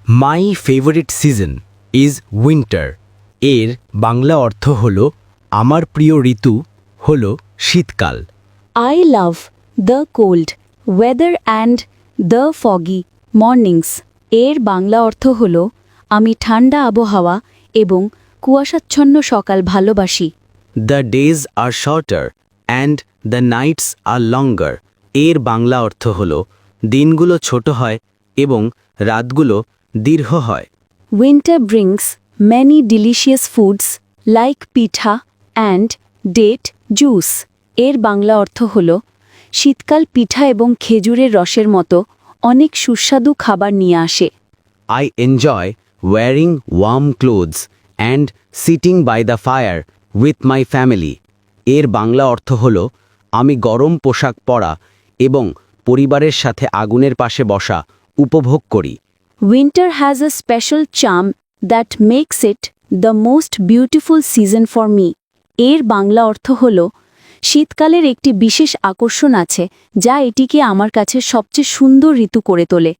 My favourite season is winter. এর বাংলা অর্থ হল আমার প্রিয় ঋতু হল শীতকাল। I love the cold weather and the foggy mornings. এর বাংলা অর্থ হল আমি ঠান্ডা আবহাওয়া এবং কুয়াশাচ্ছন্ন সকাল ভালোবাসি। The days are shorter and the nights are longer. এর বাংলা অর্থ হল দিনগুলো ছোট হয় এবং রাতগুলো দীর্ঘ হয়। Winter brings many delicious foods like pitha and date juice. এর বাংলা অর্থ হল শীতকাল পিঠা এবং খেজুরের রসের মতো অনেক সুস্বাদু খাবার নিয়ে আসে। I enjoy wearing warm clothes and sitting by the fire with my family. এর বাংলা অর্থ হল আমি গরম পোশাক পরা এবং পরিবারের সাথে আগুনের পাশে বসা উপভোগ করি। Winter has a special charm that makes it the most beautiful season for me. এর বাংলা অর্থ হল শীতকালের একটি বিশেষ আকর্ষণ আছে যা এটিকে আমার কাছে সবচেয়ে সুন্দর ঋতু করে তোলে।